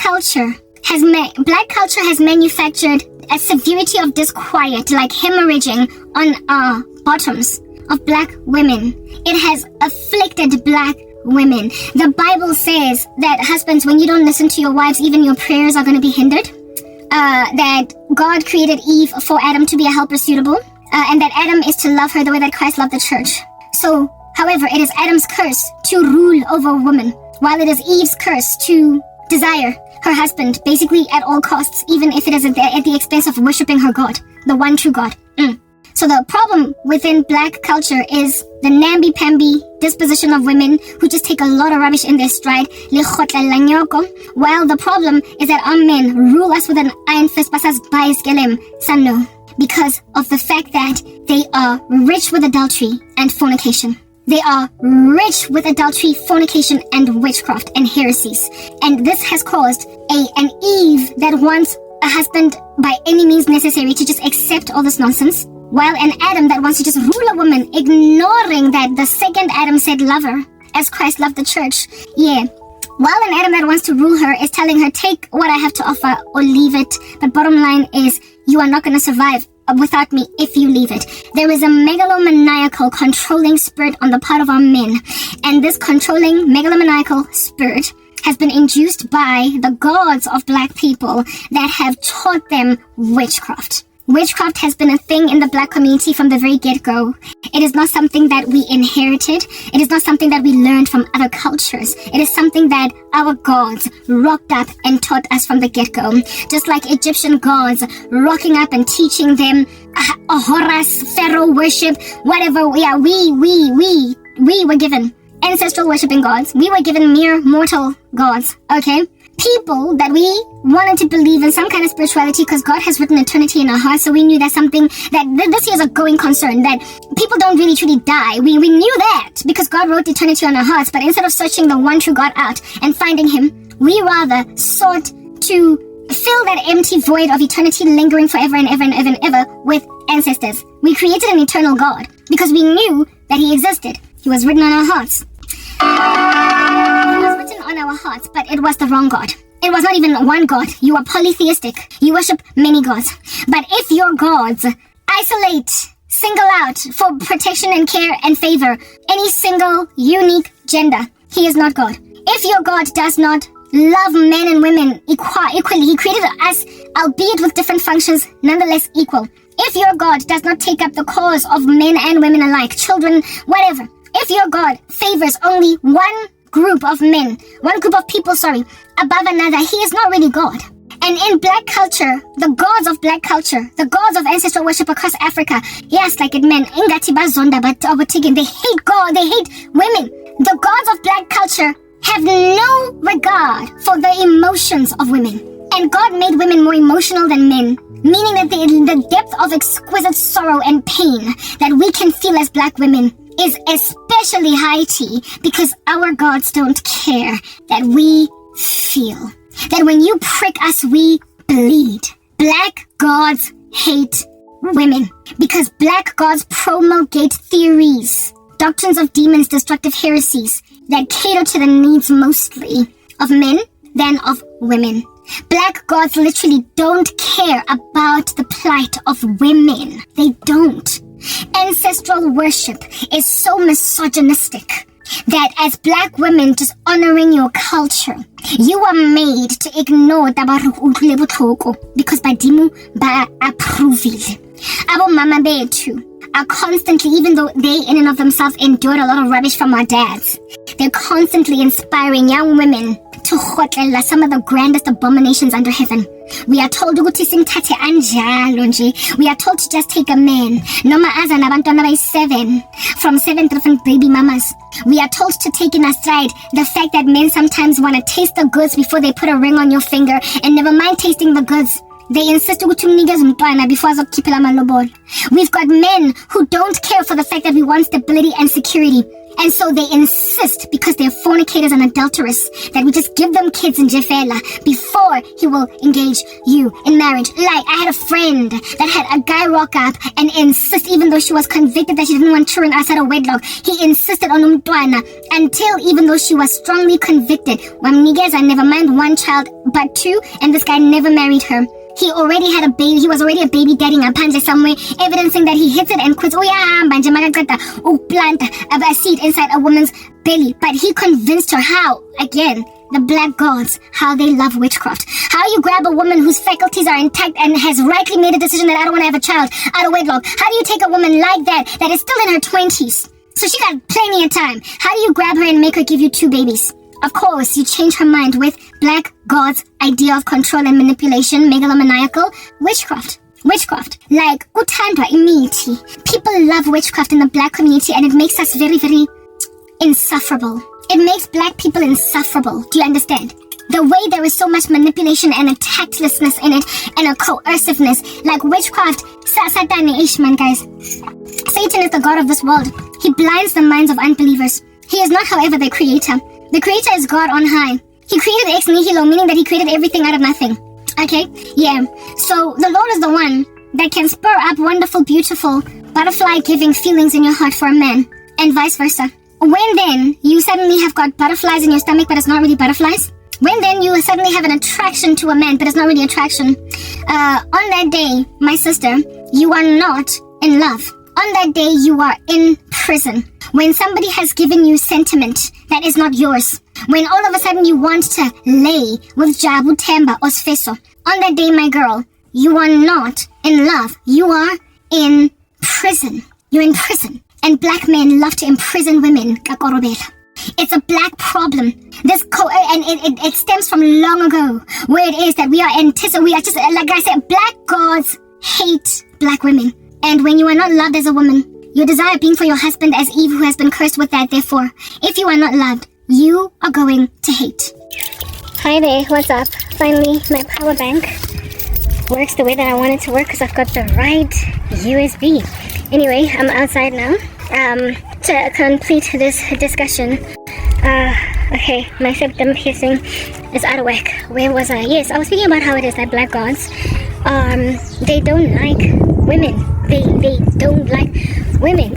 black culture has manufactured a severity of disquiet, like hemorrhaging on our bottoms of black women. It has afflicted black women. The Bible says that husbands, when you don't listen to your wives, even your prayers are going to be hindered. That God created Eve for Adam to be a helper suitable, and that Adam is to love her the way that Christ loved the church. So, however, it is Adam's curse to rule over a woman, while it is Eve's curse to desire her husband, basically at all costs, even if it is at the expense of worshiping her God, the one true God. So the problem within black culture is the namby-pamby disposition of women who just take a lot of rubbish in their stride. While the problem is that our men rule us with an iron fist, because of the fact that they are rich with adultery and fornication. They are rich with adultery, fornication, and witchcraft and heresies. And this has caused an Eve that wants a husband by any means necessary to just accept all this nonsense, while an Adam that wants to just rule a woman, ignoring that the second Adam said love her as Christ loved the church. While an Adam that wants to rule her is telling her, take what I have to offer or leave it. But bottom line is, you are not going to survive without me if you leave it. There is a megalomaniacal controlling spirit on the part of our men. And this controlling megalomaniacal spirit has been induced by the gods of black people that have taught them witchcraft. Witchcraft has been a thing in the black community from the very get-go. It is not something that we inherited. It is not something that we learned from other cultures. It is something that our gods rocked up and taught us from the get-go. Just like Egyptian gods rocking up and teaching them Horus, Pharaoh worship, whatever. Yeah, we were given ancestral worshiping gods. We were given mere mortal gods, okay? People that we wanted to believe in some kind of spirituality because God has written eternity in our hearts, so we knew that's something that this is a going concern, that people don't really truly die. We knew that because God wrote eternity on our hearts, but instead of searching the one true God out and finding him, we rather sought to fill that empty void of eternity lingering forever and ever and ever and ever with ancestors. We created an eternal God because we knew that he existed. He was written on our hearts. It was written on our hearts, but it was the wrong God. It was not even one God. You are polytheistic. You worship many gods. But if your gods isolate, single out for protection and care and favor any single unique gender, he is not God. If your God does not love men and women equally, he created us, albeit with different functions, nonetheless equal. If your God does not take up the cause of men and women alike, children, whatever, if your God favors only one group of men, one group of people, above another, he is not really God. And in black culture, the gods of black culture, the gods of ancestral worship across Africa, yes, like it meant, they hate God, they hate women. The gods of black culture have no regard for the emotions of women. And God made women more emotional than men, meaning that the depth of exquisite sorrow and pain that we can feel as black women is especially heighty because our gods don't care that we feel. That when you prick us, we bleed. Black gods hate women because black gods promulgate theories, doctrines of demons, destructive heresies that cater to the needs mostly of men than of women. Black gods literally don't care about the plight of women. They don't. Ancestral worship is so misogynistic that as black women just honoring your culture, you are made to ignore because badimu ba approvile. Abo mama betu are constantly, even though they in and of themselves endured a lot of rubbish from our dads, they're constantly inspiring young women to khotlela some of the grandest abominations under heaven. We are told we are told to just take a man, noma aza nabantwana by 7 from 7 different baby mamas. We are told to take in aside the fact that men sometimes want to taste the goods before they put a ring on your finger, and never mind tasting the goods, they insist ukuthi umnikeze umntwana before azokukhiphela amalobolo. We've got men who don't care for the fact that we want stability and security. And so they insist, because they're fornicators and adulterers, that we just give them kids in Jefela before he will engage you in marriage. Like, I had a friend that had a guy rock up and insist, even though she was convicted that she didn't want children outside of wedlock, he insisted on umntwana until, even though she was strongly convicted, wamnikeza never mind one child but two, and this guy never married her. He already had a baby. He was already a baby daddy ngaphandle somewhere, evidencing that he hits it and quits. Uyahamba nje makaqeda ukuplanta a seed inside a woman's belly. But he convinced her how, again, the black gods, how they love witchcraft. How you grab a woman whose faculties are intact and has rightly made a decision that I don't want to have a child out of wedlock. How do you take a woman like that is still in her 20s? So she got plenty of time. How do you grab her and make her give you 2 babies? Of course, you change her mind with black God's idea of control and manipulation, megalomaniacal witchcraft. Witchcraft. Like, kuthandwa imithi. People love witchcraft in the black community, and it makes us very, very insufferable. It makes black people insufferable. Do you understand? The way there is so much manipulation and a tactlessness in it, and a coerciveness. Like witchcraft, Satani Ishman, guys. Satan is the god of this world. He blinds the minds of unbelievers. He is not, however, the creator. The creator is God on high. He created ex nihilo, meaning that he created everything out of nothing. Okay? Yeah. So the Lord is the one that can spur up wonderful, beautiful, butterfly-giving feelings in your heart for a man, and vice versa. When then you suddenly have got butterflies in your stomach, but it's not really butterflies? When then you suddenly have an attraction to a man, but it's not really attraction? On that day, my sister, you are not in love. On that day, you are in prison. When somebody has given you sentiment that is not yours. When all of a sudden you want to lay with Jabu, Temba, or Sfeso. On that day, my girl, you are not in love. You are in prison. You're in prison. And black men love to imprison women. It's a black problem. It stems from long ago, where it is that we are just, like I said, black gods hate black women. And when you are not loved as a woman, your desire being for your husband as Eve, who has been cursed with that. Therefore, if you are not loved, you are going to hate. Hi there, what's up? Finally, my power bank works the way that I want it to work because I've got the right USB. Anyway, I'm outside now to complete this discussion. Okay, my septum piercing is out of whack. Where was I? Yes, I was speaking about how it is that black gods, they don't like women. They don't like women.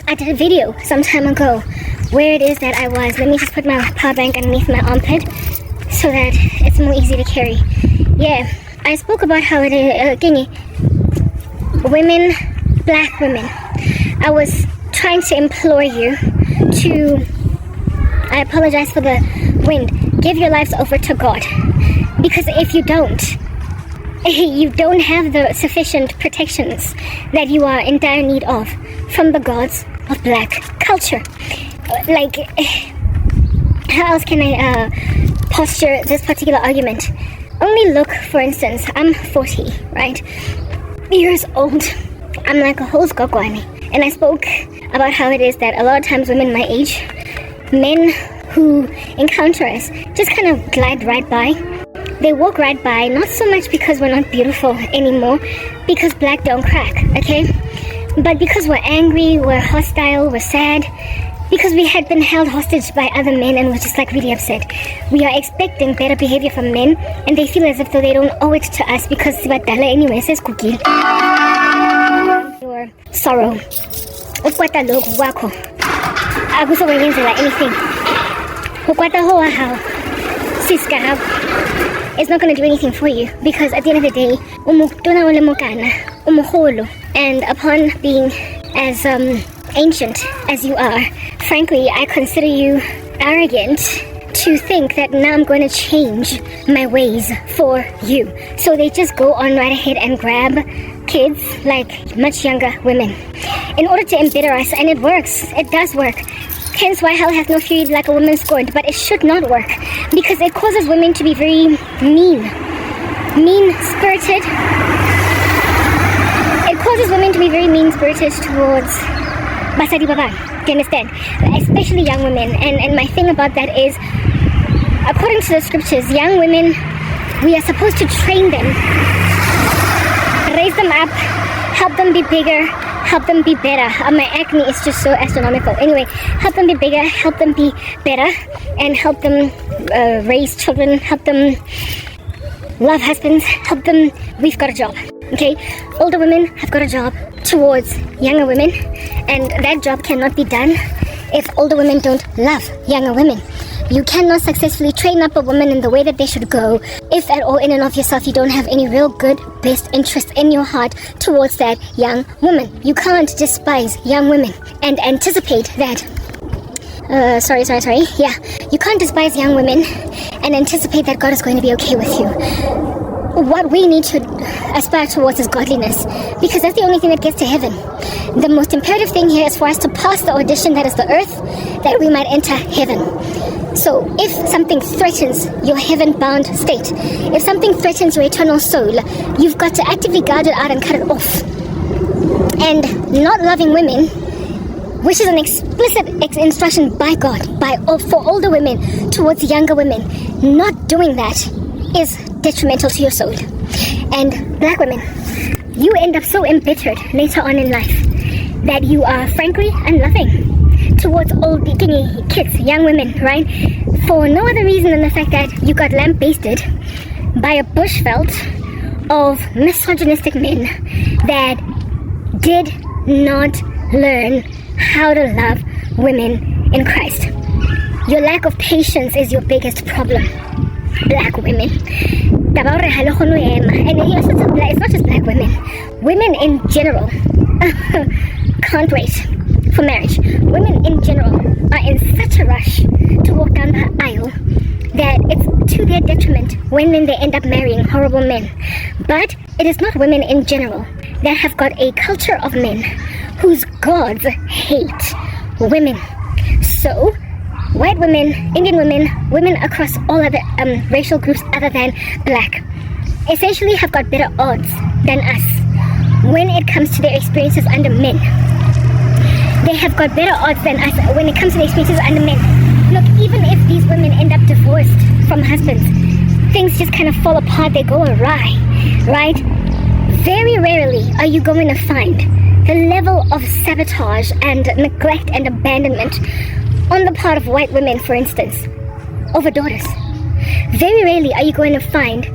I did a video some time ago where it is that I was. Let me just put my power bank underneath my armpit so that it's more easy to carry. Yeah, I spoke about how it is, women, black women. I was trying to implore you to, I apologize for the wind, give your lives over to God. Because if you don't have the sufficient protections that you are in dire need of from the gods of black culture. Like, how else can I posture this particular argument? Only look, for instance, I'm 40, right? Years old. I'm like a whole skogwani. And I spoke about how it is that a lot of times women my age, men who encounter us, just kind of glide right by. They walk right by, not so much because we're not beautiful anymore, because black don't crack, okay? But because we're angry, we're hostile, we're sad, because we had been held hostage by other men and we're just like really upset. We are expecting better behavior from men, and they feel as if though they don't owe it to us because sibadala anyway, says Cookie. Your sorrow. Ukwata loku wako. Akusokuyenzela anything. Ukwata hoa how. Siska how. It's not going to do anything for you because at the end of the day, umuktuna ulemukana, umuholo. And upon being as ancient as you are, frankly, I consider you arrogant to think that now I'm going to change my ways for you. So they just go on right ahead and grab kids like much younger women in order to embitter us, and it works. It does work. Hence why hell hath no fury like a woman scorned. But it should not work because it causes women to be very mean-spirited. It causes women to be very mean-spirited towards Basadi Baba. Do you understand? Especially young women. And my thing about that is, according to the scriptures, young women, we are supposed to train them, raise them up, help them be bigger, help them be better. My acne is just so astronomical. Anyway, help them be bigger, help them be better, and help them raise children, help them love husbands, help them. We've got a job. Okay, older women have got a job towards younger women, and that job cannot be done if older women don't love younger women. You cannot successfully train up a woman in the way that they should go if at all in and of yourself you don't have any real good best interest in your heart towards that young woman. You can't despise young women and anticipate that you can't despise young women and anticipate that God is going to be okay with you. What we need to aspire towards is godliness, because that's the only thing that gets to heaven. The most imperative thing here is for us to pass the audition that is the earth, that we might enter heaven. So if something threatens your heaven-bound state, if something threatens your eternal soul, you've got to actively guard it out and cut it off. And not loving women, which is an explicit instruction by God, for older women towards younger women, not doing that is detrimental to your soul. And black women, you end up so embittered later on in life that you are frankly unloving towards old kids, young women, right? For no other reason than the fact that you got lamp-basted by a bushveld of misogynistic men that did not learn how to love women in Christ. Your lack of patience is your biggest problem, black women. And it's not just black women. Women in general can't wait for marriage. Women in general are in such a rush to walk down the aisle that it's to their detriment when they end up marrying horrible men. But it is not women in general that have got a culture of men whose gods hate women. So white women, Indian women, women across all other racial groups other than black, essentially have got better odds than us when it comes to their experiences under men. They have got better odds than us when it comes to their experiences under men. Look, even if these women end up divorced from husbands, things just kind of fall apart, they go awry, right? Very rarely are you going to find the level of sabotage and neglect and abandonment on the part of white women, for instance, over daughters. Very rarely are you going to find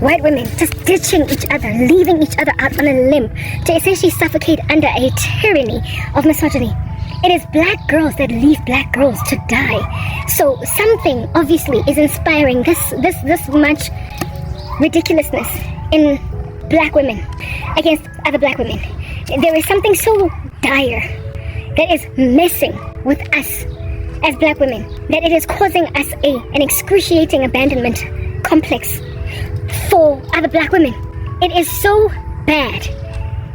white women just ditching each other, leaving each other out on a limb to essentially suffocate under a tyranny of misogyny. It is black girls that leave black girls to die. So something obviously is inspiring this much ridiculousness in black women against other black women. There is something so dire that is messing with us as black women, that it is causing us an excruciating abandonment complex for other black women. It is so bad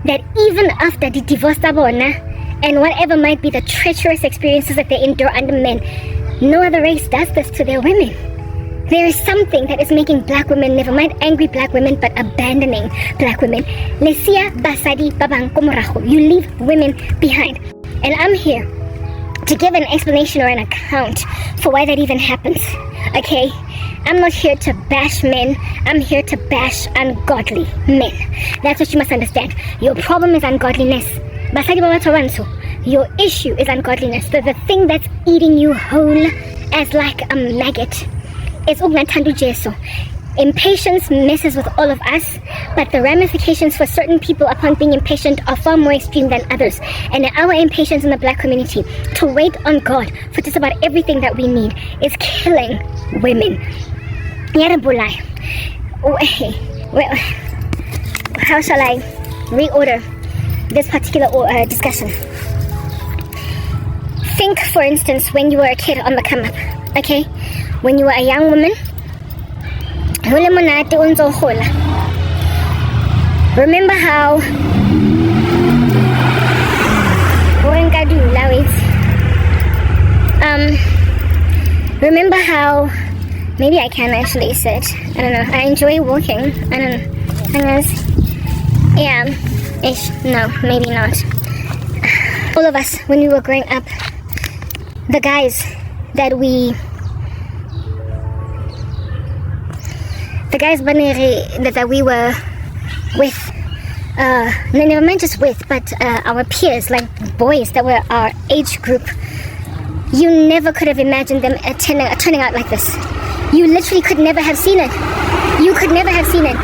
that even after the divorce and whatever might be the treacherous experiences that they endure under men, no other race does this to their women. There is something that is making black women, never mind angry black women, but abandoning black women. Lesia basadi babang komoraho. You leave women behind. And I'm here to give an explanation or an account for why that even happens. Okay? I'm not here to bash men. I'm here to bash ungodly men. That's what you must understand. Your problem is ungodliness. Basadi baba tawanso. Your issue is ungodliness. The thing that's eating you whole as like a maggot. It's ugnathandu Jesu. Impatience messes with all of us, but the ramifications for certain people upon being impatient are far more extreme than others. And our impatience in the black community to wait on God for just about everything that we need is killing women. Yarabulai. Well, how shall I reorder this particular discussion? Think, for instance, when you were a kid on the come up, okay? When you were a young woman, remember how maybe I can actually sit. I don't know. I enjoy walking. I don't know. Yeah, ish. No, maybe not. All of us, when we were growing up, the guys that we were with never mind just with, but our peers, like boys that were our age group, you never could have imagined them turning out like this. You literally could never have seen it. You could never have seen it.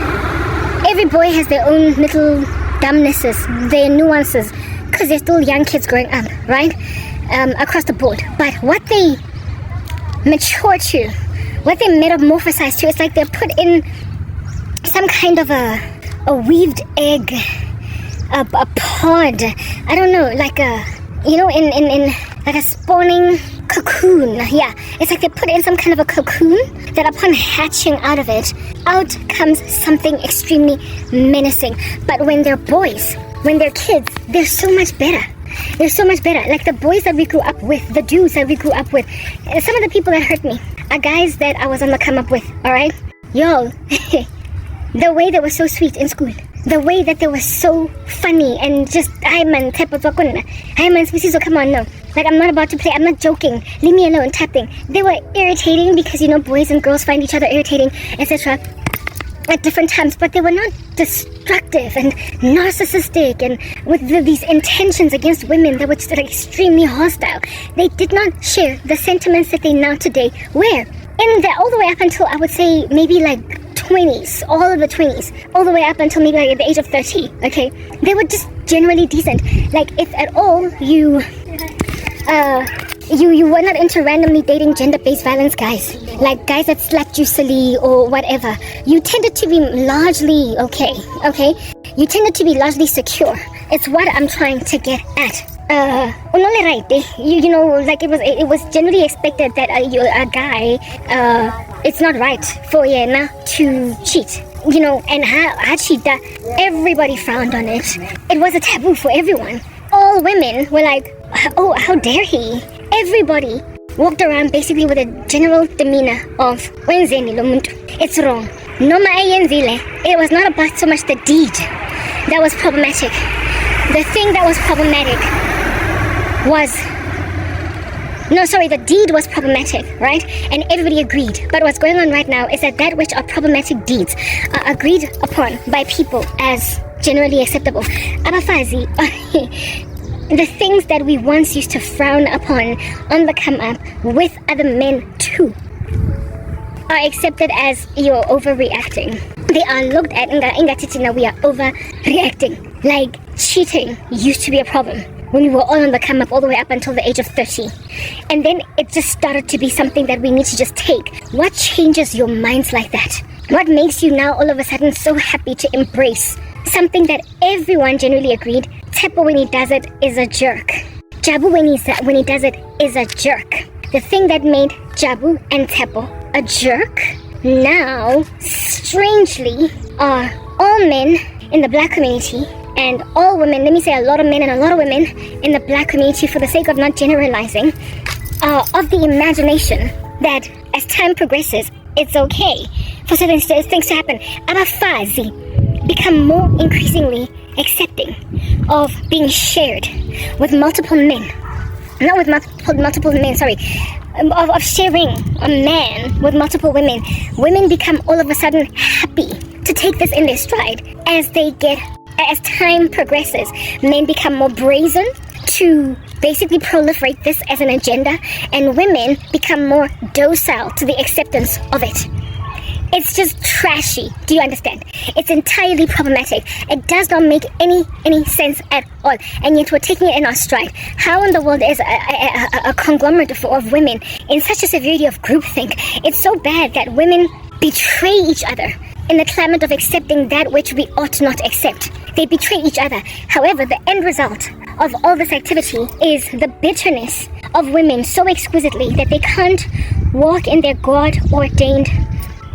Every boy has their own little dumbnesses, their nuances, because they're still young kids growing up, right? Across the board. But what they mature to, what they metamorphosize to, it's like they're put in some kind of a weaved egg, a pod, I don't know, like a, in like a spawning cocoon. Yeah, it's like they put in some kind of a cocoon that upon hatching out of it, out comes something extremely menacing. But when they're boys, when they're kids, they're so much better. They're so much better. Like the boys that we grew up with, the dudes that we grew up with, some of the people that hurt me are guys that I was on the come up with, alright? Yo, the way they were so sweet in school, the way that they were so funny and just, come on, no. Like, I'm not about to play, I'm not joking, leave me alone, type thing. They were irritating because, boys and girls find each other irritating, etc. at different times, but they were not destructive and narcissistic and with these intentions against women that were just extremely hostile. They did not share the sentiments that they now today wear. All the way up until, I would say, maybe like 20s, all of the 20s, all the way up until maybe like at the age of 30, okay? They were just generally decent. Like, if at all you were not into randomly dating gender-based violence guys, like guys that slapped you silly or whatever. You tended to be largely okay? You tended to be largely secure. It's what I'm trying to get at. Like it was generally expected that a guy, it's not right for Yena to cheat. And how cheat, everybody frowned on it. It was a taboo for everyone. All women were like, oh, how dare he? Everybody walked around basically with a general demeanor of, it's wrong. It was not about so much the deed that was problematic. The thing that was problematic the deed was problematic, right? And everybody agreed. But what's going on right now is that which are problematic deeds are agreed upon by people as generally acceptable. Abafazi, the things that we once used to frown upon on the come up with other men too are accepted as you're overreacting. They are looked at and we are overreacting. Like, cheating used to be a problem when we were all on the come up all the way up until the age of 30. And then it just started to be something that we need to just take. What changes your minds like that? What makes you now all of a sudden so happy to embrace something that everyone generally agreed, Tepo when he does it is a jerk. Jabu when he does it is a jerk. The thing that made Jabu and Tepo a jerk now, strangely, are all men in the black community and all women, let me say a lot of men and a lot of women in the black community, for the sake of not generalizing, of the imagination that as time progresses, it's okay for certain things to happen. Abafazi become more increasingly accepting of being shared with multiple men. Not with multiple men, sorry. Of sharing a man with multiple women. Women become all of a sudden happy to take this in their stride as time progresses. Men become more brazen to basically proliferate this as an agenda, and women become more docile to the acceptance of it. It's just trashy. Do you understand? It's entirely problematic. It does not make any sense at all. And yet we're taking it in our stride. How in the world is a conglomerate of women in such a severity of groupthink? It's so bad that women betray each other in the climate of accepting that which we ought not accept. They betray each other. However, the end result of all this activity is the bitterness of women so exquisitely that they can't walk in their God-ordained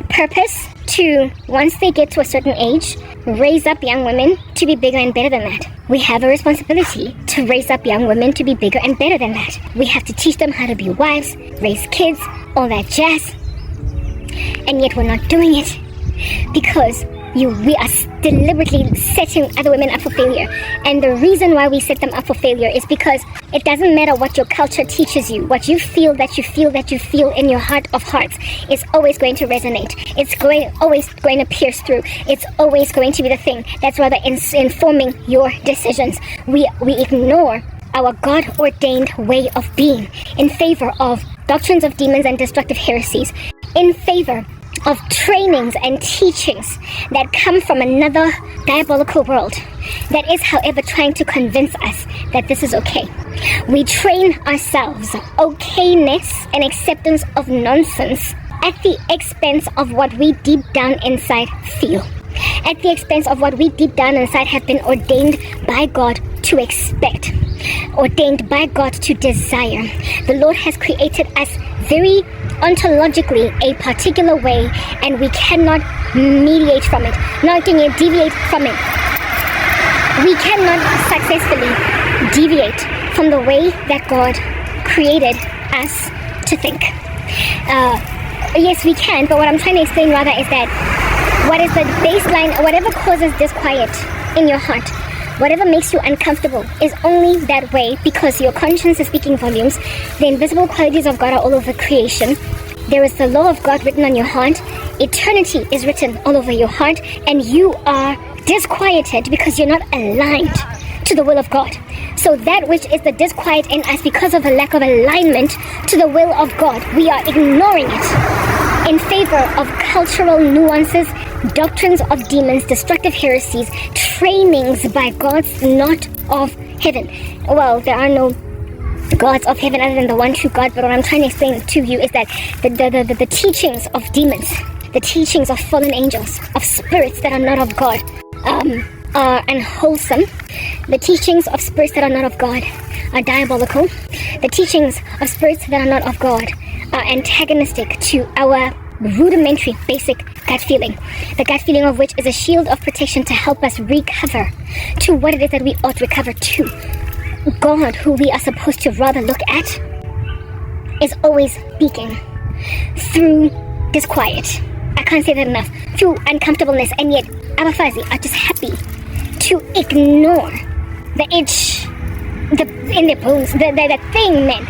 purpose to, once they get to a certain age, raise up young women to be bigger and better than that. We have a responsibility to raise up young women to be bigger and better than that. We have to teach them how to be wives, raise kids, all that jazz. And yet we're not doing it because we are deliberately setting other women up for failure. And the reason why we set them up for failure is because it doesn't matter what your culture teaches you. What you feel in your heart of hearts is always going to resonate. It's always going to pierce through. It's always going to be the thing that's rather informing your decisions. We ignore our God-ordained way of being in favor of doctrines of demons and destructive heresies, in favor of trainings and teachings that come from another diabolical world that is, however, trying to convince us that this is okay. We train ourselves okayness and acceptance of nonsense at the expense of what we deep down inside feel, at the expense of what we deep down inside have been ordained by God to expect, ordained by God to desire. The Lord has created us very ontologically a particular way, and we cannot mediate from it, not can you deviate from it. We cannot successfully deviate from the way that God created us to think. Yes, we can, but what I'm trying to explain rather is that what is the baseline, whatever causes disquiet in your heart, whatever makes you uncomfortable is only that way because your conscience is speaking volumes. The invisible qualities of God are all over creation. There is the law of God written on your heart. Eternity is written all over your heart, and you are disquieted because you're not aligned to the will of God. So that which is the disquiet in us because of a lack of alignment to the will of God, we are ignoring it in favor of cultural nuances, doctrines of demons, destructive heresies, trainings by gods not of heaven. Well, there are no gods of heaven other than the one true God, but what I'm trying to explain to you is that the teachings of demons, the teachings of fallen angels, of spirits that are not of God, are unwholesome. The teachings of spirits that are not of God are diabolical. The teachings of spirits that are not of God are antagonistic to our rudimentary, basic gut feeling. The gut feeling of which is a shield of protection to help us recover to what it is that we ought to recover to. God, who we are supposed to rather look at, is always speaking through disquiet. I can't say that enough. Through uncomfortableness, and yet abafazi are just happy to ignore the itch in their bones, the thing, man.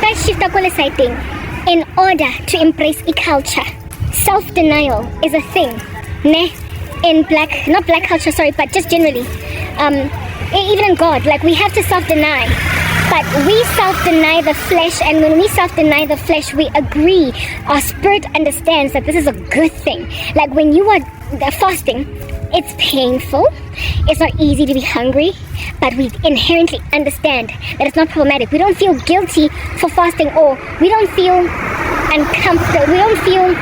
By shift in order to embrace a culture. Self-denial is a thing, ne? In not black culture, sorry, but just generally. Even in God, like we have to self-deny. But we self-deny the flesh, and when we self-deny the flesh, we agree. Our spirit understands that this is a good thing. Like when you are fasting, it's painful. It's not easy to be hungry, but we inherently understand that it's not problematic. We don't feel guilty for fasting, or we don't feel uncomfortable. We don't feel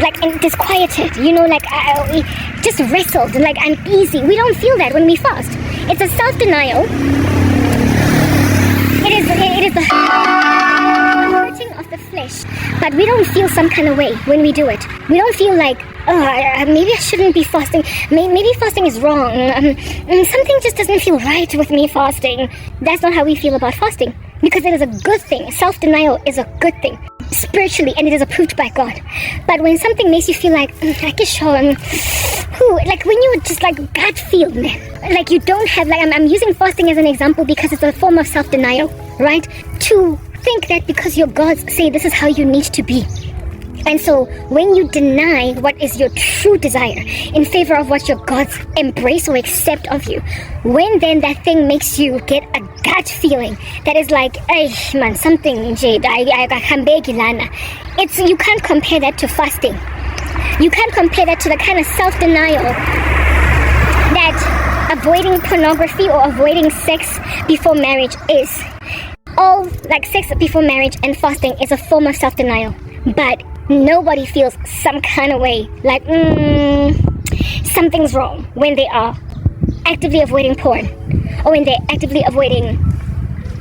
like disquieted, like we just wrestled, like uneasy. We don't feel that when we fast. It's a self-denial. It is the hurting of the flesh, but we don't feel some kind of way when we do it. We don't feel like, maybe I shouldn't be fasting. Maybe fasting is wrong. Something just doesn't feel right with me fasting. That's not how we feel about fasting, because it is a good thing. Self-denial is a good thing spiritually, and it is approved by God. But when something makes you feel like, I guess sure, like when you just like gut feel, man, like you don't have, like I'm using fasting as an example because it's a form of self-denial, right? To think that because your gods say this is how you need to be. And so when you deny what is your true desire in favor of what your gods embrace or accept of you, when then that thing makes you get a gut feeling that is like, hey man, something Jade, I can't beg Ilana. You can't compare that to fasting. You can't compare that to the kind of self-denial that avoiding pornography or avoiding sex before marriage is. All like sex before marriage and fasting is a form of self-denial, but nobody feels some kind of way like something's wrong when they are actively avoiding porn, or when they're actively avoiding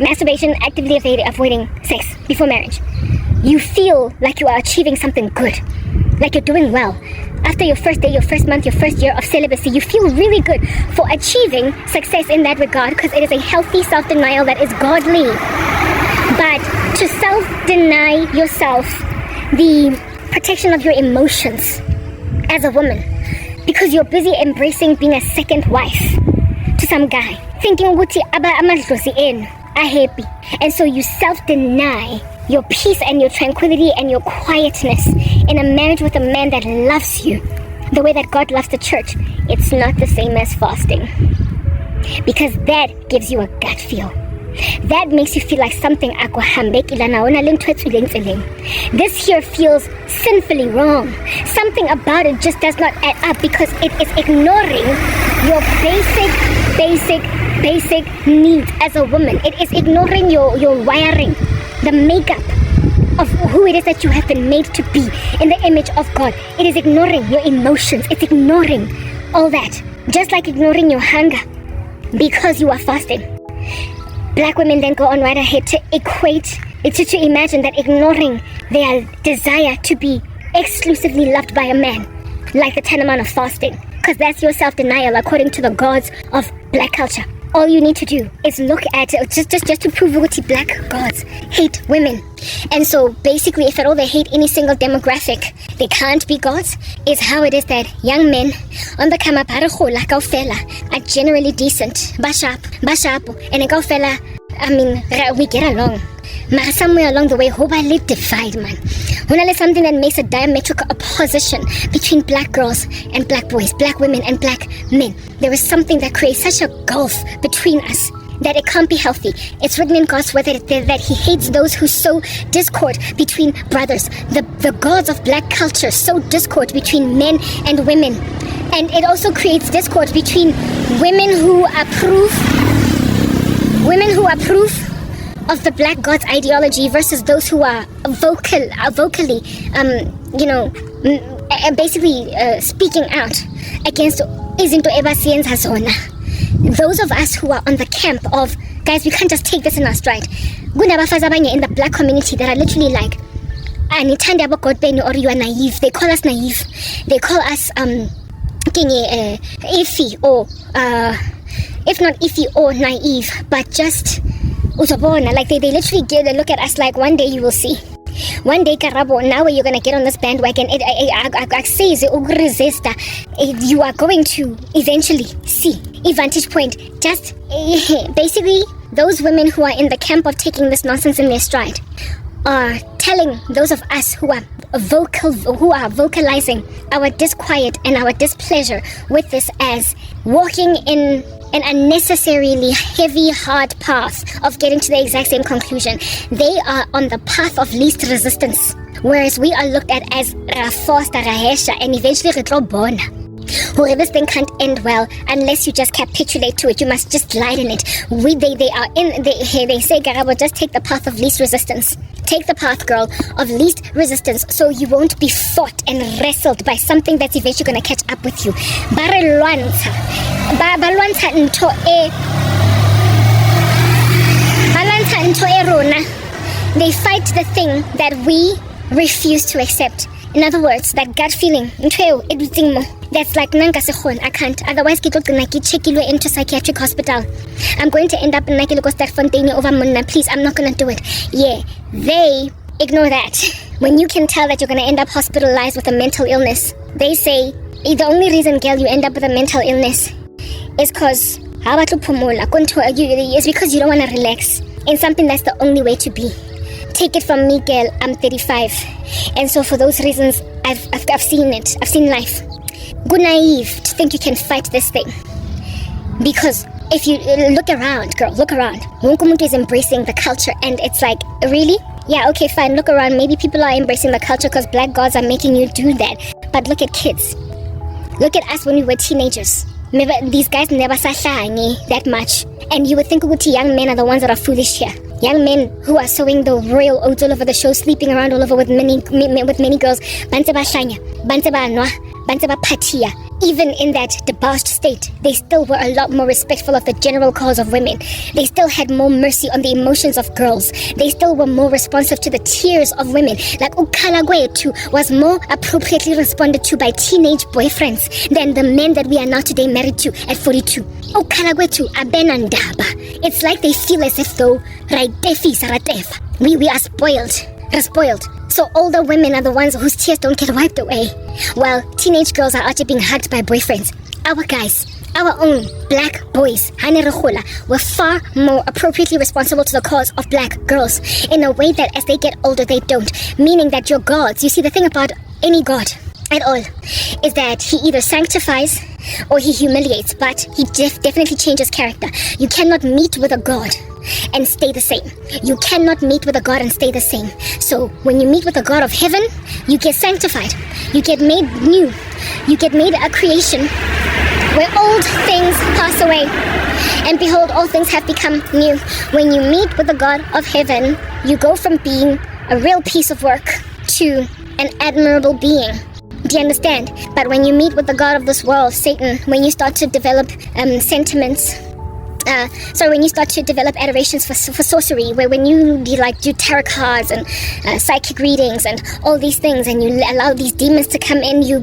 masturbation, actively avoiding sex before marriage. You feel like you are achieving something good, like you're doing well. After your first day, your first month, your first year of celibacy, you feel really good for achieving success in that regard, because it is a healthy self-denial that is godly. But to self-deny yourself the protection of your emotions as a woman, because you're busy embracing being a second wife to some guy, thinking ukuthi amadlozi enu are happy, and so you self-deny your peace and your tranquility and your quietness in a marriage with a man that loves you the way that God loves the church. It's not the same as fasting, because that gives you a gut feel. That makes you feel like something this here feels sinfully wrong. Something about it just does not add up, because it is ignoring your basic needs as a woman. It is ignoring your wiring, the makeup of who it is that you have been made to be in the image of God. It is ignoring your emotions. It's ignoring all that, just like ignoring your hunger because you are fasting. Black women then go on right ahead to equate, to imagine that ignoring their desire to be exclusively loved by a man, like the tantamount of fasting, because that's your self-denial according to the gods of black culture. All you need to do is look at it, just to prove what black gods hate women. And so basically, if at all they hate any single demographic, they can't be gods, is how it is that young men on the Kamaparaho are generally decent, bashap, and we get along. But somewhere along the way, hoba divide, man. When something that makes a diametrical opposition between black girls and black boys, black women and black men. There is something that creates such a gulf between us that it can't be healthy. It's written in God's word that He hates those who sow discord between brothers. The gods of black culture sow discord between men and women. And it also creates discord between women who approve of the black god's ideology versus those who are vocally, basically speaking out against izinto ebasiyenza zona. Those of us who are on the camp of, guys, we can't just take this in our stride. Kunabafazi abanye in the black community that are literally like, anithanda abo God benu, or you are naive. They call us naive. They call us iffy, or if not iffy or naive, but just uzobona. Like they literally look at us like, one day you will see. One day, Karabo, now you're gonna get on this bandwagon. You are going to eventually see a vantage point. Just basically, those women who are in the camp of taking this nonsense in their stride are telling those of us who are vocalizing our disquiet and our displeasure with this as walking in an unnecessarily heavy, hard path of getting to the exact same conclusion. They are on the path of least resistance, whereas we are looked at as Rafosta, Rahesha, and eventually Retrobona. This thing can't end well unless you just capitulate to it. You must just lie in it. They say, Garabo, just take the path of least resistance. Take the path, girl, of least resistance, so you won't be fought and wrestled by something that's eventually going to catch up with you. They fight the thing that we refuse to accept. In other words, that gut feeling, that's like, I can't. Otherwise, check into psychiatric hospital. I'm going to end up in Fontaine over Munna. Please, I'm not going to do it. Yeah, they ignore that. When you can tell that you're going to end up hospitalized with a mental illness, they say, the only reason, girl, you end up with a mental illness is because you don't want to relax in something that's the only way to be. Take it from me, girl, I'm 35. And so for those reasons, I've seen it. I've seen life. Good naive to think you can fight this thing. Because if you look around, girl, look around. Wonkumuntu is embracing the culture, and it's like, really? Yeah, okay, fine, look around. Maybe people are embracing the culture because black gods are making you do that. But look at kids. Look at us when we were teenagers. These guys never sahlanye that much. And you would think young men are the ones that are foolish here. Young men who are sowing the royal oats all over the show, sleeping around all over with many girls. Even in that debauched state, they still were a lot more respectful of the general cause of women. They still had more mercy on the emotions of girls. They still were more responsive to the tears of women. Like Ukalagwetu was more appropriately responded to by teenage boyfriends than the men that we are now today married to at 42. Ukalagwetu abenandaba. It's like they feel as if though we are spoiled. So older women are the ones whose tears don't get wiped away, while teenage girls are out there being hugged by boyfriends. Our guys, our own black boys, were far more appropriately responsible to the cause of black girls in a way that as they get older, they don't. Meaning that your gods, you see, the thing about any god at all is that he either sanctifies or he humiliates, but he definitely changes character. You cannot meet with a god and stay the same. You cannot meet with a god and stay the same. So when you meet with a god of heaven, you get sanctified. You get made new. You get made a creation where old things pass away, and behold, all things have become new. When you meet with the God of heaven, you go from being a real piece of work to an admirable being. Do you understand? But when you meet with the God of this world, Satan, when you start to develop when you start to develop adorations for sorcery, where when you do tarot cards and psychic readings and all these things, and you allow these demons to come in, your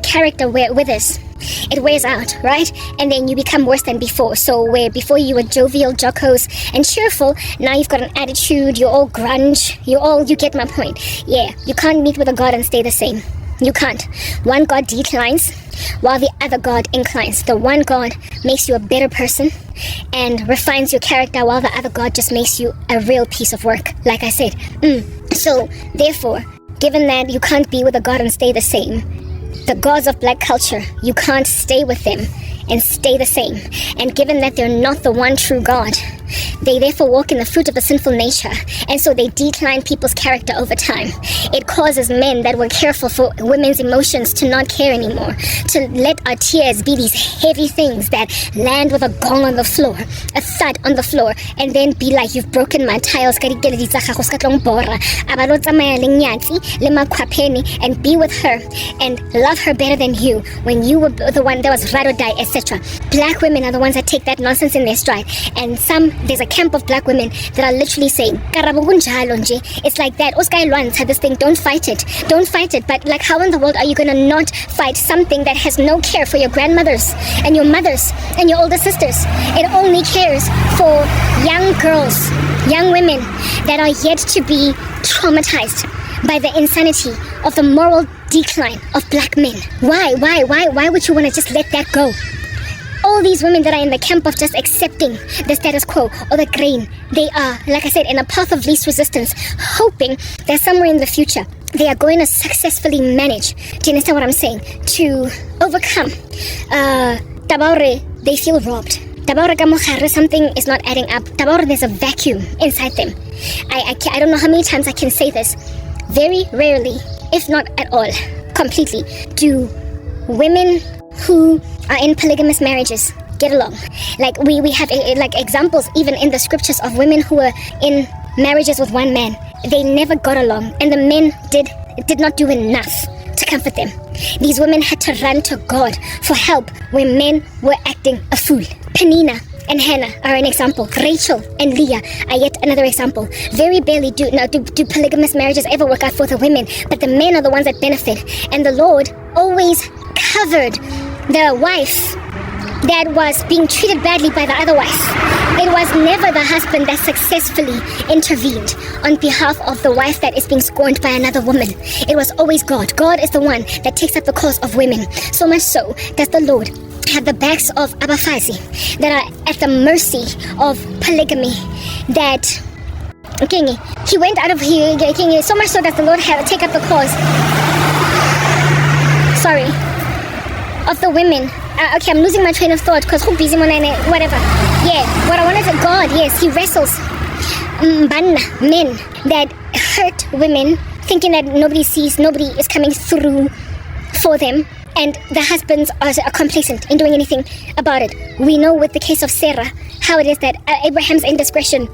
character withers. It wears out, right? And then you become worse than before. So where before you were jovial, jocose, and cheerful, now you've got an attitude, you're all grunge, you get my point. Yeah, you can't meet with a God and stay the same. You can't. One God declines while the other God inclines. The one God makes you a better person and refines your character, while the other God just makes you a real piece of work, like I said. So, therefore, given that you can't be with a God and stay the same, the gods of black culture, you can't stay with them and stay the same. And given that they're not the one true God, they therefore walk in the fruit of the sinful nature, and so they decline people's character over time. It causes men that were careful for women's emotions to not care anymore, to let our tears be these heavy things that land with a gong on the floor, a thud on the floor, and then be like, you've broken my tiles, and be with her and love her better than you when you were the one that was ride or die, etc. Black women are the ones that take that nonsense in their stride, and there's a camp of black women that are literally saying, it's like that. Oscar Luan had this thing, don't fight it. But like, how in the world are you gonna not fight something that has no care for your grandmothers and your mothers and your older sisters? It only cares for young girls, young women that are yet to be traumatized by the insanity of the moral decline of black men. Why would you want to just let that go? All these women that are in the camp of just accepting the status quo or the grain, they are, like I said, in a path of least resistance, hoping that somewhere in the future they are going to successfully manage, do you understand what I'm saying, to overcome. Tabaure, they feel robbed. Tabaure ka mogare, something is not adding up. Tabaure, there's a vacuum inside them. I don't know how many times I can say this. Very rarely, if not at all, completely, do women who are in polygamous marriages get along. Like we have examples even in the scriptures of women who were in marriages with one man. They never got along, and the men did not do enough to comfort them. These women had to run to God for help where men were acting a fool. Penina and Hannah are an example. Rachel and Leah are yet another example. Very barely do polygamous marriages ever work out for the women, but the men are the ones that benefit. And the Lord always covered the wife that was being treated badly by the other wife. It was never the husband that successfully intervened on behalf of the wife that is being scorned by another woman. It was always God. God is the one that takes up the cause of women. So much so that the Lord have the backs of abafazi that are at the mercy of polygamy, that he went out of here, so much so that the Lord had to take up the cause of the women. Okay, I'm losing my train of thought because who busy whatever. Yeah, what I wanted to God, yes, he wrestles men that hurt women, thinking that nobody sees, nobody is coming through for them, and the husbands are complacent in doing anything about it. We know with the case of Sarah how it is that Abraham's indiscretion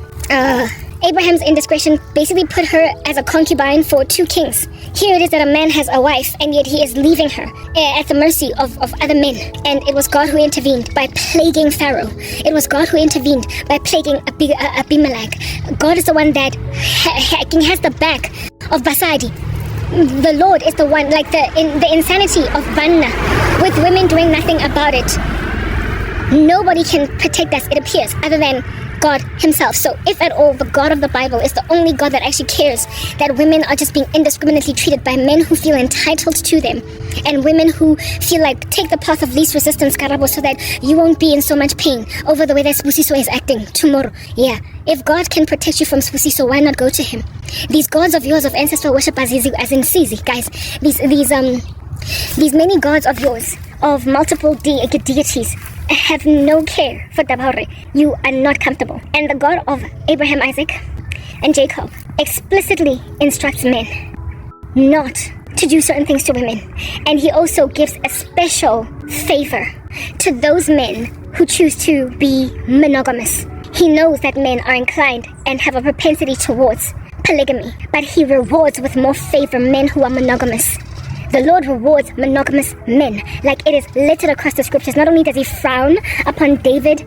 basically put her as a concubine for 2 kings. Here it is that a man has a wife, and yet he is leaving her at the mercy of other men. And it was God who intervened by plaguing Pharaoh. It was God who intervened by plaguing Abimelech. God is the one that has the back of Basadi. The Lord is the one, like the insanity of Vanna, with women doing nothing about it. Nobody can protect us, it appears, other than God himself. So if at all the God of the Bible is the only God that actually cares that women are just being indiscriminately treated by men who feel entitled to them, and women who feel like take the path of least resistance, Karabo, so that you won't be in so much pain over the way that Spusiso is acting tomorrow. Yeah, if God can protect you from Spusiso, why not go to him? These gods of yours of ancestral worship, as in Sizi, guys, these many gods of yours, of multiple deities, have no care for Dabaure. You are not comfortable. And the God of Abraham, Isaac, and Jacob explicitly instructs men not to do certain things to women. And he also gives a special favor to those men who choose to be monogamous. He knows that men are inclined and have a propensity towards polygamy, but he rewards with more favor men who are monogamous. The Lord rewards monogamous men, like it is littered across the scriptures. Not only does he frown upon David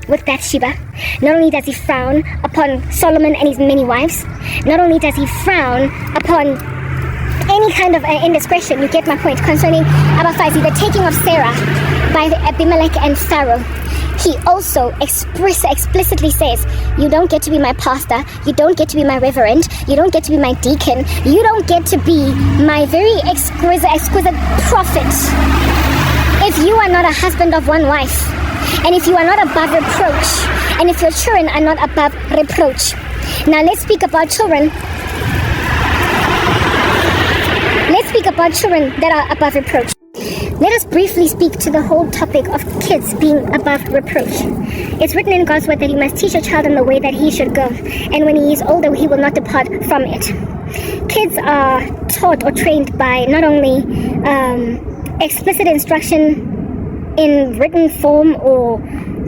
with Bathsheba, not only does he frown upon Solomon and his many wives, not only does he frown upon any kind of indiscretion, you get my point, concerning Abafazi, the taking of Sarah by Abimelech and Pharaoh. He also explicitly says, you don't get to be my pastor, you don't get to be my reverend, you don't get to be my deacon, you don't get to be my very exquisite prophet if you are not a husband of one wife, and if you are not above reproach, and if your children are not above reproach. Now let's speak about children. Let's speak about children that are above reproach. Let us briefly speak to the whole topic of kids being above reproach. It's written in God's word that you must teach a child in the way that he should go, and when he is older, he will not depart from it. Kids are taught or trained by not only explicit instruction in written form or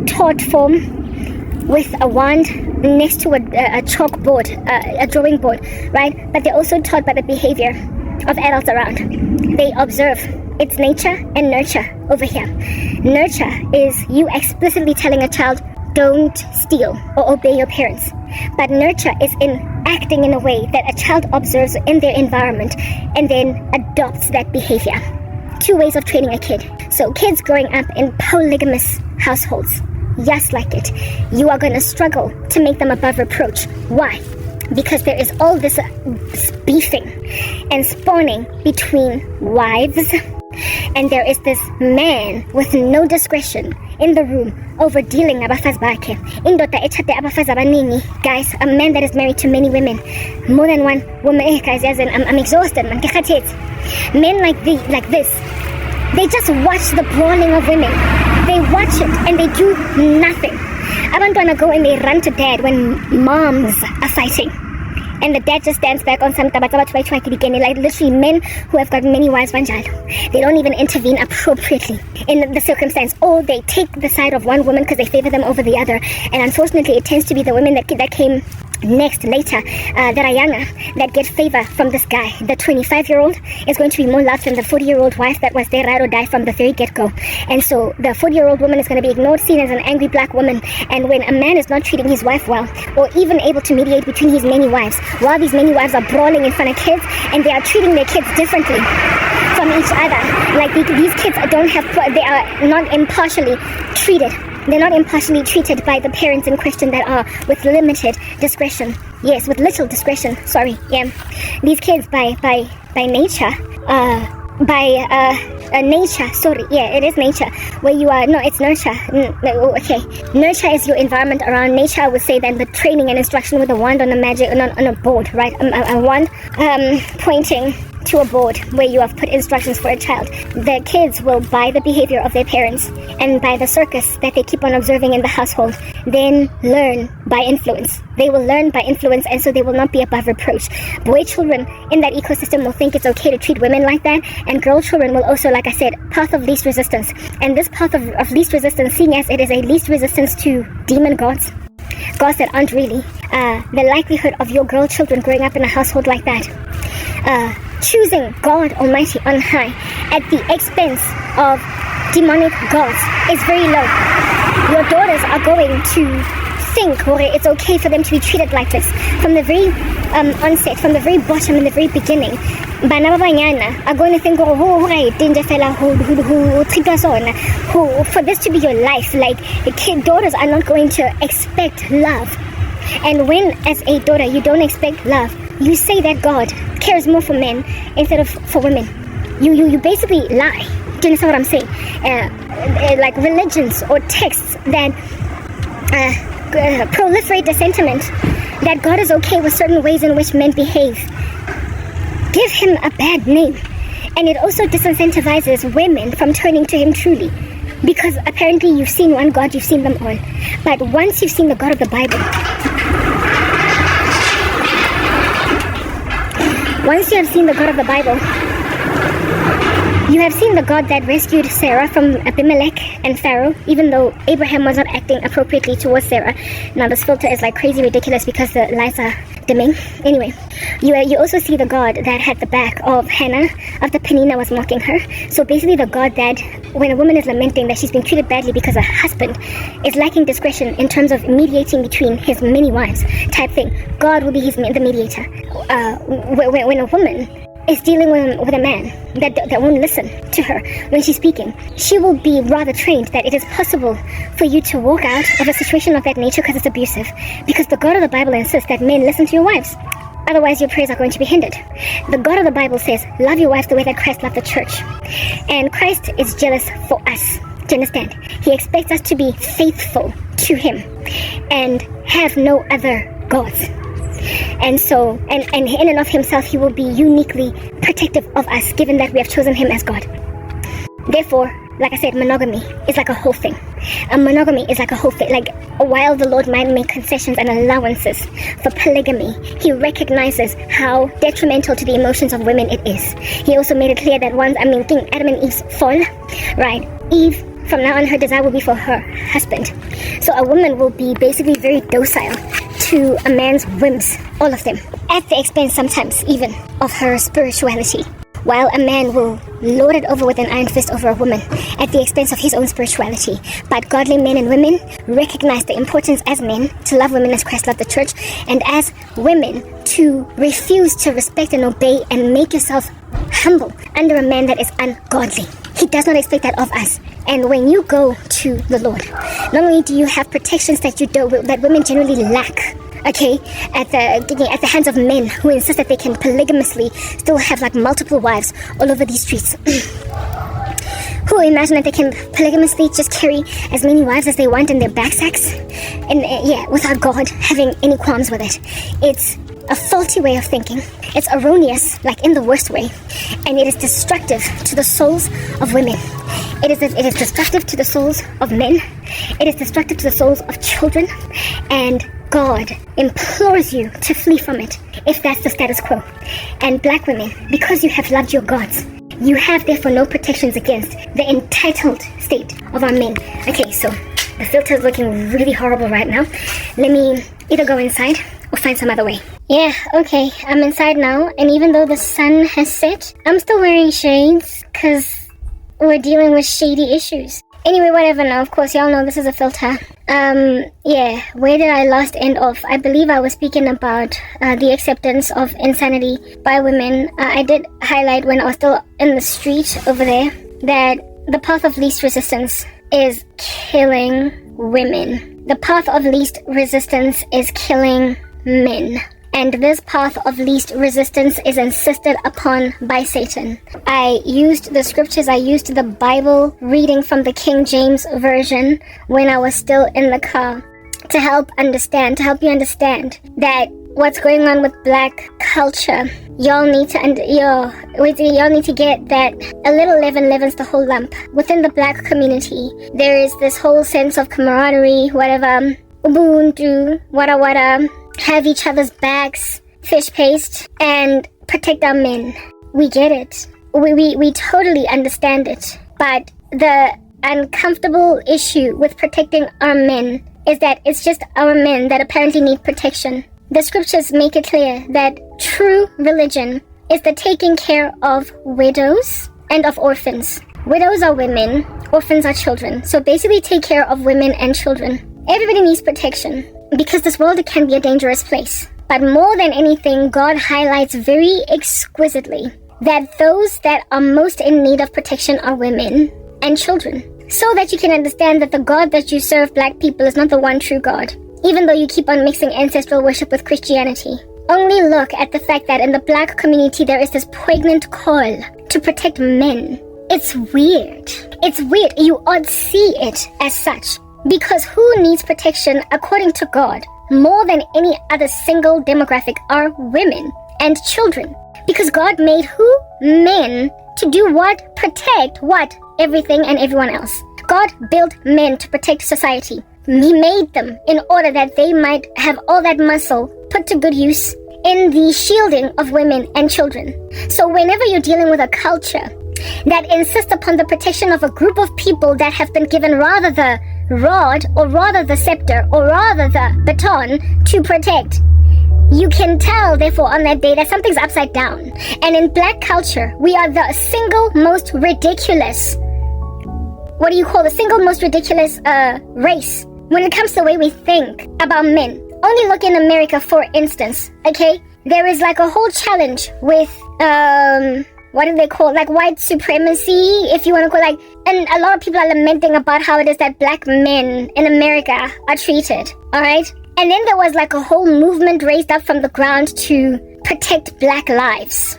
taught form with a wand next to a chalkboard, a drawing board, right? But they're also taught by the behavior of adults around. They observe. It's nature and nurture over here. Nurture is you explicitly telling a child, don't steal or obey your parents. But nurture is in acting in a way that a child observes in their environment and then adopts that behavior. Two ways of training a kid. So kids growing up in polygamous households, just like it, you are going to struggle to make them above reproach. Why? Because there is all this beefing and spawning between wives, and there is this man with no discretion in the room over dealing abafazi bakhe. Indoda echade abafazi abaningi. Guys, a man that is married to many women, more than one woman. Guys, I'm exhausted, man. Men like this, they just watch the brawling of women. They watch it and they do nothing. Abantwana go and they run to dad when moms are fighting. And the dad just stands back on some tabataba, like literally men who have got many wives vanjalo. They don't even intervene appropriately in the circumstance, or they take the side of one woman because they favor them over the other. And unfortunately, it tends to be the women that came next, later, that are younger, that get favor from this guy. The 25-year-old is going to be more loved than the 40-year-old wife that was there, ride or die from the very get-go. And so the 40-year-old woman is going to be ignored, seen as an angry black woman. And when a man is not treating his wife well, or even able to mediate between his many wives, while these many wives are brawling in front of kids, and they are treating their kids differently from each other, like these kids they are not impartially treated. They're not impartially treated by the parents in question that are with limited discretion. Yes, with little discretion. Sorry. Yeah. These kids by nature, nature. Sorry. Yeah, it is nature. Where you are. No, it's nurture. Okay. Nurture is your environment around. Nature, I would say, then the training and instruction with a wand on a board, right? A wand pointing to a board where you have put instructions for a child. The kids will, by the behavior of their parents and by the circus that they keep on observing in the household, then learn by influence. They will learn by influence, and so they will not be above reproach. Boy children in that ecosystem will think it's okay to treat women like that, and girl children will also, like I said, path of least resistance. And this path of least resistance, seeing as it is a least resistance to demon gods that aren't really, the likelihood of your girl children growing up in a household like that, choosing God Almighty on high at the expense of demonic gods is very low. Your daughters are going to think it's okay for them to be treated like this from the very onset, from the very bottom, in the very beginning. Bana ba banyana are going to think, for this to be your life, like daughters are not going to expect love. And when, as a daughter, you don't expect love, you say that God cares more for men instead of for women. You basically lie. Do you understand what I'm saying? Like religions or texts that proliferate the sentiment that God is okay with certain ways in which men behave give him a bad name. And it also disincentivizes women from turning to him truly. Because apparently you've seen one God, you've seen them all. But once you've seen the God of the Bible, once you have seen the God of the Bible, you have seen the God that rescued Sarah from Abimelech and Pharaoh, even though Abraham was not acting appropriately towards Sarah. Now this filter is like crazy ridiculous because the lights are dimming. Anyway, you also see the God that had the back of Hannah after Penina was mocking her. So basically the God that, when a woman is lamenting that she's been treated badly because her husband is lacking discretion in terms of mediating between his many wives type thing, God will be the mediator. When a woman is dealing with a man that won't listen to her when she's speaking, she will be rather trained that it is possible for you to walk out of a situation of that nature because it's abusive. Because the God of the Bible insists that men listen to your wives. Otherwise, your prayers are going to be hindered. The God of the Bible says, love your wives the way that Christ loved the church. And Christ is jealous for us. Do you understand? He expects us to be faithful to him and have no other gods. And so, and in and of himself, he will be uniquely protective of us, given that we have chosen him as God. Therefore, like I said, monogamy is like a whole thing. Monogamy is like a whole thing. Like, while the Lord might make concessions and allowances for polygamy, he recognizes how detrimental to the emotions of women it is. He also made it clear that King Adam and Eve's fall, right? Eve, from now on, her desire will be for her husband. So a woman will be basically very docile to a man's whims, all of them, at the expense sometimes even of her spirituality. While a man will lord it over with an iron fist over a woman at the expense of his own spirituality. But godly men and women recognize the importance as men to love women as Christ loved the church, and as women to refuse to respect and obey and make yourself humble under a man that is ungodly. He does not expect that of us. And when you go to the Lord, not only do you have protections that women generally lack, okay, at the hands of men who insist that they can polygamously still have like multiple wives all over these streets. Who imagine that they can polygamously just carry as many wives as they want in their backsacks, and without God having any qualms with it. It's a faulty way of thinking. It's erroneous, like in the worst way, and it is destructive to the souls of women. It is destructive to the souls of men. It is destructive to the souls of children, and God implores you to flee from it if that's the status quo. And black women, because you have loved your gods, you have therefore no protections against the entitled state of our men. Okay, so the filter is looking really horrible right now. Let me either go inside or find some other way. Yeah, okay, I'm inside now, and even though the sun has set, I'm still wearing shades because we're dealing with shady issues. Anyway, whatever now, of course, y'all know this is a filter. Where did I last end off? I believe I was speaking about the acceptance of insanity by women. I did highlight when I was still in the street over there that the path of least resistance is killing women. The path of least resistance is killing men. And this path of least resistance is insisted upon by Satan. I used the scriptures, I used the Bible reading from the King James Version when I was still in the car to help you understand that what's going on with black culture, y'all need to get that a little leaven leavens the whole lump. Within the black community, there is this whole sense of camaraderie, whatever, ubuntu, wada, have each other's backs, fish paste, and protect our men. We get it. We totally understand it. But the uncomfortable issue with protecting our men is that it's just our men that apparently need protection. The scriptures make it clear that true religion is the taking care of widows and of orphans. Widows are women, orphans are children. So basically take care of women and children. Everybody needs protection. because this world can be a dangerous place. But more than anything, God highlights very exquisitely that those that are most in need of protection are women and children. So that you can understand that the God that you serve, black people, is not the one true God, even though you keep on mixing ancestral worship with Christianity. Only look at the fact that in the black community there is this poignant call to protect men. It's weird. It's weird. You ought see it as such. Because who needs protection according to God more than any other single demographic are women and children. Because God made who? Men. To do what? Protect what? Everything and everyone else. God built men to protect society. He made them in order that they might have all that muscle put to good use in the shielding of women and children. So whenever you're dealing with a culture that insists upon the protection of a group of people that have been given rather the rod, or rather the scepter, or rather the baton to protect, you can tell, therefore, on that day that something's upside down. And in black culture, we are the single most ridiculous, race when it comes to the way we think about men. Only look in America, for instance, okay? There is like a whole challenge with, what do they call, like white supremacy, if you want to call, like, and a lot of people are lamenting about how it is that black men in America are treated, alright? And then there was like a whole movement raised up from the ground to protect black lives.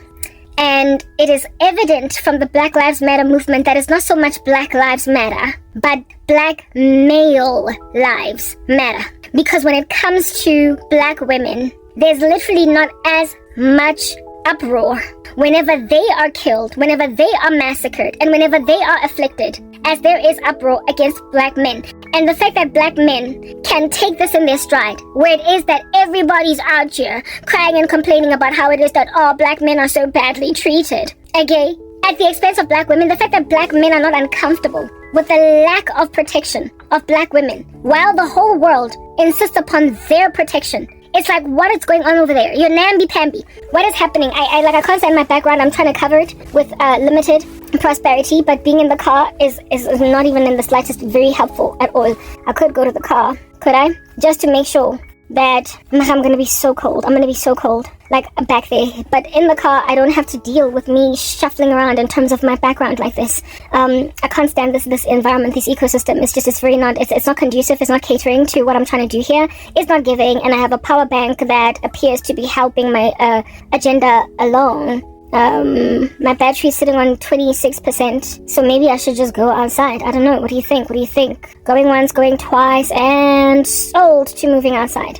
And it is evident from the Black Lives Matter movement that it's not so much Black Lives Matter, but black male lives matter. Because when it comes to black women, there's literally not as much uproar whenever they are killed, whenever they are massacred, and whenever they are afflicted, as there is uproar against black men. And the fact that black men can take this in their stride, where it is that everybody's out here crying and complaining about how it is that all black men are so badly treated, okay, at the expense of black women, the fact that black men are not uncomfortable with the lack of protection of black women, while the whole world insists upon their protection. It's like, what is going on over there? You're namby-pamby. What is happening? I can't stand my background. I'm trying to cover it with limited prosperity, but being in the car is not even in the slightest very helpful at all. I could go to the car, could I? Just to make sure that I'm going to be so cold. I'm going to be so cold, like back there. But in the car, I don't have to deal with me shuffling around in terms of my background like this. I can't stand this environment, this ecosystem. It's not conducive. It's not catering to what I'm trying to do here. It's not giving. And I have a power bank that appears to be helping my agenda along. My battery is sitting on 26%, so maybe I should just go outside. I don't know. What do you think? Going once, going twice, and sold to moving outside.